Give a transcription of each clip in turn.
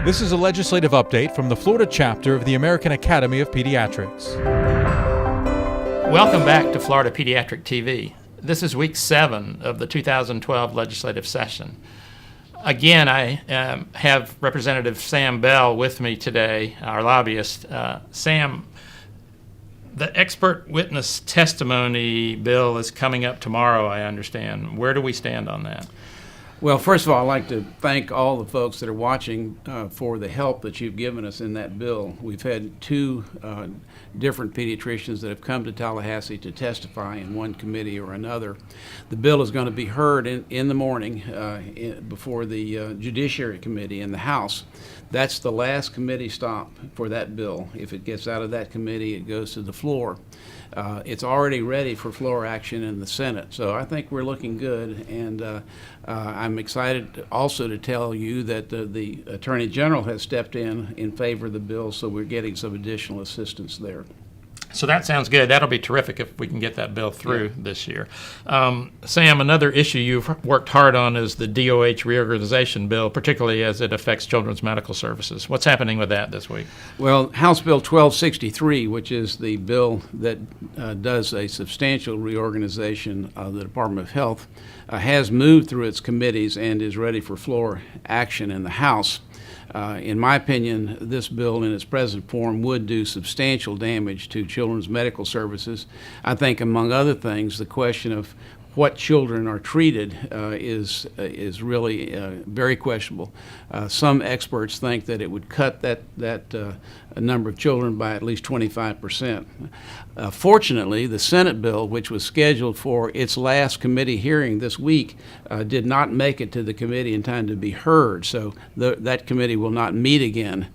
This is a legislative update from the Florida chapter of the American Academy of Pediatrics. Welcome back to Florida Pediatric TV. This is week 7 of the 2012 legislative session. Again, I have Representative Sam Bell with me today, our lobbyist. Sam, the expert witness testimony bill is coming up tomorrow, I understand. Where do we stand on that? Well, first of all, I'd like to thank all the folks that are watching for the help that you've given us in that bill. We've had 2 different pediatricians that have come to Tallahassee to testify in one committee or another. The bill is going to be heard in the morning before the Judiciary Committee in the House. That's the last committee stop for that bill. If it gets out of that committee, it goes to the floor. It's already ready for floor action in the Senate, so I think we're looking good, and I'm excited also to tell you that the Attorney General has stepped in favor of the bill, so we're getting some additional assistance there. So that sounds good. That'll be terrific if we can get that bill through this year. Sam, another issue you've worked hard on is the DOH reorganization bill, particularly as it affects children's medical services. What's happening with that this week? Well, House Bill 1263, which is the bill that does a substantial reorganization of the Department of Health, has moved through its committees and is ready for floor action in the House. In my opinion, this bill in its present form would do substantial damage to children's medical services. I think, among other things, the question of what children are treated is really very questionable. Some experts think that it would cut that number of children by at least 25%. Fortunately, the Senate bill, which was scheduled for its last committee hearing this week, did not make it to the committee in time to be heard, so that committee will not meet again.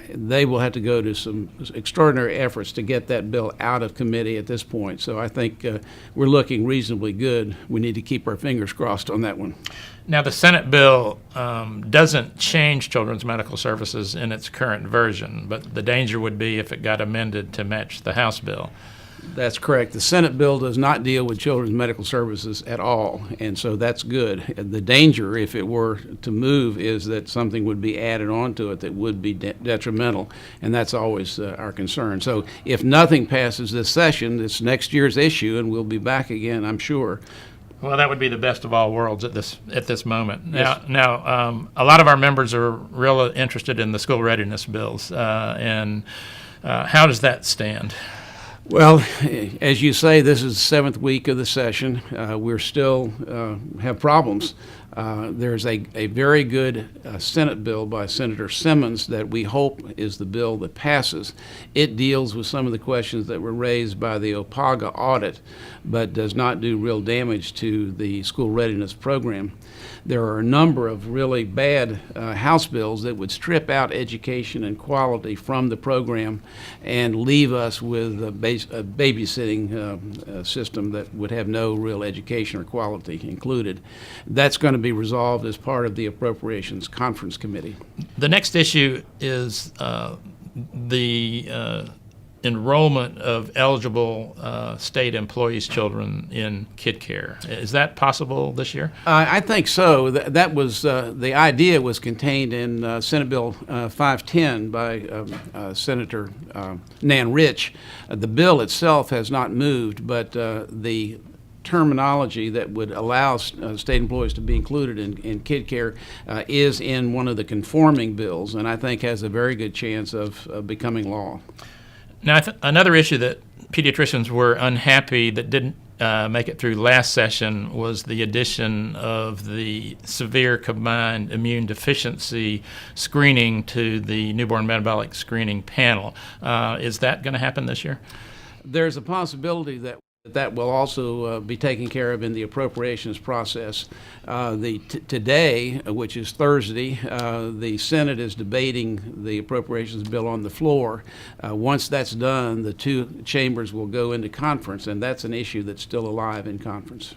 They will have to go to some extraordinary efforts to get that bill out of committee at this point, so I think we're looking reasonably good. We need to keep our fingers crossed on that one. Now, the Senate bill doesn't change children's medical services in its current version, but the danger would be if it got amended to match the House bill. That's correct. The Senate bill does not deal with children's medical services at all, and so that's good. The danger, if it were to move, is that something would be added onto it that would be detrimental, and that's always our concern. So if nothing passes this session, it's next year's issue, and we'll be back again, I'm sure. Well, that would be the best of all worlds at this moment. Yes. Now, a lot of our members are real interested in the school readiness bills, and how does that stand? Well, as you say, this is the 7th week of the session. We're still have problems. There's a very good Senate bill by Senator Simmons that we hope is the bill that passes. It deals with some of the questions that were raised by the OPAGA audit, but does not do real damage to the school readiness program. There are a number of really bad House bills that would strip out education and quality from the program and leave us with a babysitting system that would have no real education or quality included. That's going to be resolved as part of the Appropriations Conference Committee. The next issue is the enrollment of eligible state employees' children in KIDCARE. Is that possible this year? I think so. That was the idea was contained in Senate Bill 510 by Senator Nan Rich. The bill itself has not moved, but the terminology that would allow state employees to be included in KIDCARE is in one of the conforming bills, and I think has a very good chance of becoming law. Now, another issue that pediatricians were unhappy that didn't make it through last session was the addition of the severe combined immune deficiency screening to the newborn metabolic screening panel. Is that going to happen this year? There's a possibility that will also be taken care of in the appropriations process. Today, which is Thursday, the Senate is debating the appropriations bill on the floor. Once that's done, the 2 chambers will go into conference, and that's an issue that's still alive in conference.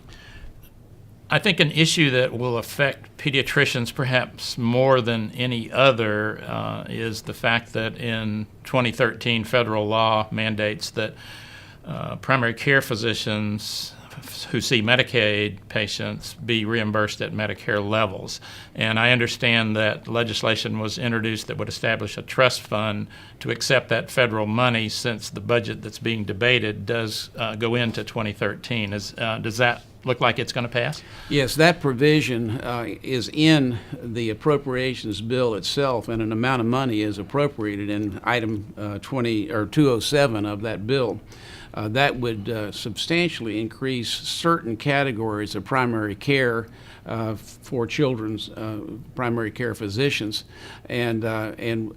I think an issue that will affect pediatricians perhaps more than any other is the fact that in 2013 federal law mandates that primary care physicians who see Medicaid patients be reimbursed at Medicare levels. And I understand that legislation was introduced that would establish a trust fund to accept that federal money, since the budget that's being debated does go into 2013. Does that look like it's going to pass? Yes, that provision is in the appropriations bill itself, and an amount of money is appropriated in item 207 of that bill. That would substantially increase certain categories of primary care for children's primary care physicians, and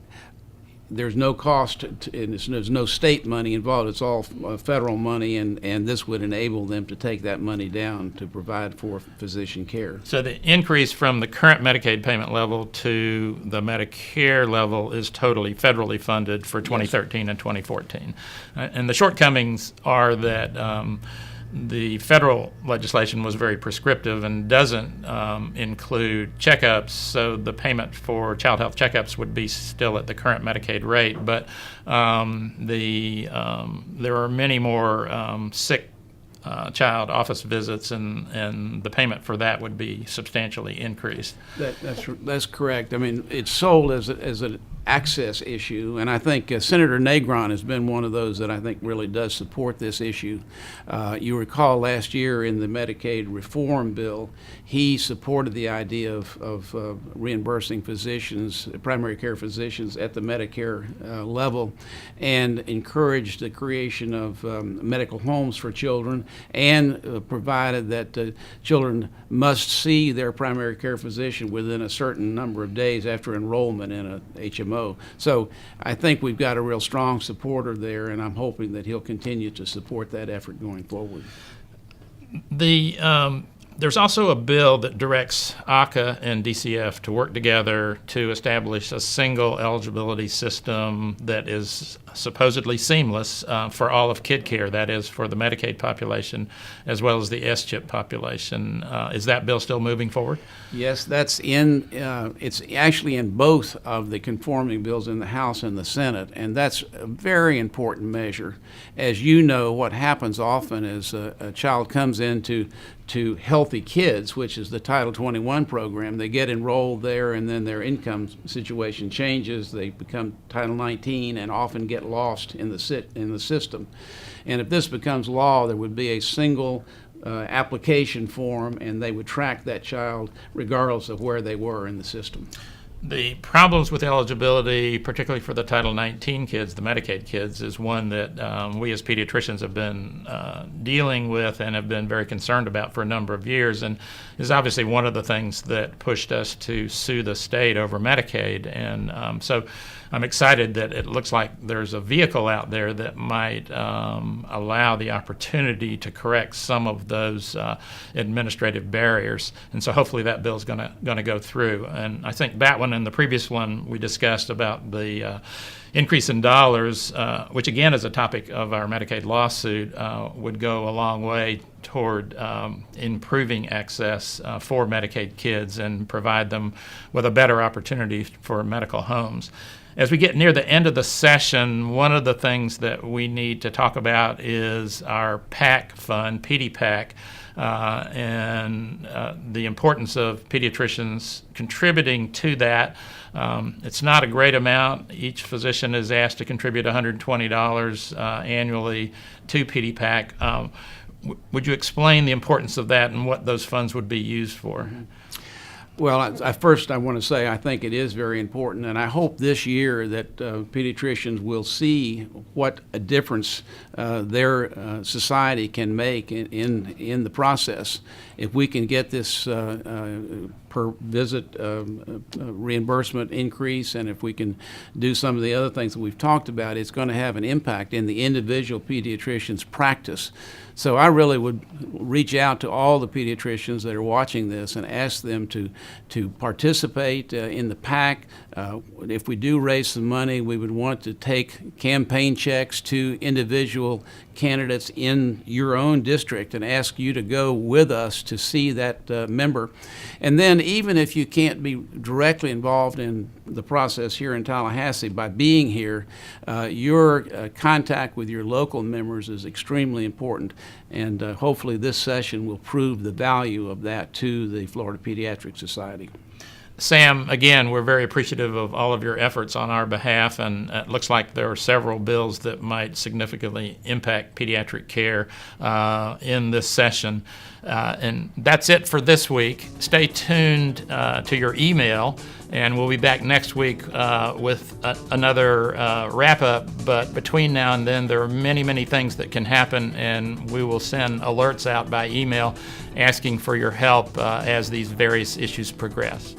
there's no cost, and there's no state money involved. It's all federal money, and this would enable them to take that money down to provide for physician care. So the increase from the current Medicaid payment level to the Medicare level is totally federally funded for 2013 and 2014. And the shortcomings are that the federal legislation was very prescriptive and doesn't include checkups, so the payment for child health checkups would be still at the current Medicaid rate. But there are many more sick child office visits, and the payment for that would be substantially increased. That's correct. I mean, it's sold as an access issue, and I think Senator Negron has been one of those that I think really does support this issue. You recall last year in the Medicaid reform bill, he supported the idea of reimbursing physicians, primary care physicians, at the Medicare level, and encouraged the creation of medical homes for children, and provided that children must see their primary care physician within a certain number of days after enrollment in a HMO. So I think we've got a real strong supporter there, and I'm hoping that he'll continue to support that effort going forward. There's also a bill that directs ACA and DCF to work together to establish a single eligibility system that is supposedly seamless for all of KIDCARE, that is, for the Medicaid population as well as the SCHIP population. Is that bill still moving forward? Yes, that's in. It's actually in both of the conforming bills in the House and the Senate, and that's a very important measure. As you know, what happens often is a child comes into Healthy Kids, which is the Title 21 program. They get enrolled there, and then their income situation changes. They become Title 19 and often get lost in the system. And if this becomes law, there would be a single application form, and they would track that child regardless of where they were in the system. The problems with eligibility, particularly for the Title 19 kids, the Medicaid kids, is one that we as pediatricians have been dealing with and have been very concerned about for a number of years, and is obviously one of the things that pushed us to sue the state over Medicaid. And so I'm excited that it looks like there's a vehicle out there that might allow the opportunity to correct some of those administrative barriers. And so hopefully that bill's going to go through. And I think that one and the previous one we discussed about the increase in dollars, which again is a topic of our Medicaid lawsuit, would go a long way toward improving access for Medicaid kids and provide them with a better opportunity for medical homes. As we get near the end of the session, one of the things that we need to talk about is our PAC fund, PEDIPAC, and the importance of pediatricians contributing to that. It's not a great amount. Each physician is asked to contribute $120 annually to PEDIPAC. Would you explain the importance of that and what those funds would be used for? Mm-hmm. Well, first I want to say I think it is very important, and I hope this year that pediatricians will see what a difference their society can make in the process. If we can get this per visit reimbursement increase, and if we can do some of the other things that we've talked about, it's going to have an impact in the individual pediatrician's practice. So I really would reach out to all the pediatricians that are watching this and ask them to participate in the PAC, If we do raise some money, we would want to take campaign checks to individual candidates in your own district and ask you to go with us to see that member. And then even if you can't be directly involved in the process here in Tallahassee, by being here, your contact with your local members is extremely important. And hopefully this session will prove the value of that to the Florida Pediatric Society. Sam, again, we're very appreciative of all of your efforts on our behalf, and it looks like there are several bills that might significantly impact pediatric care in this session. And that's it for this week. Stay tuned to your email, and we'll be back next week with another wrap-up. But between now and then, there are many, many things that can happen, and we will send alerts out by email asking for your help as these various issues progress.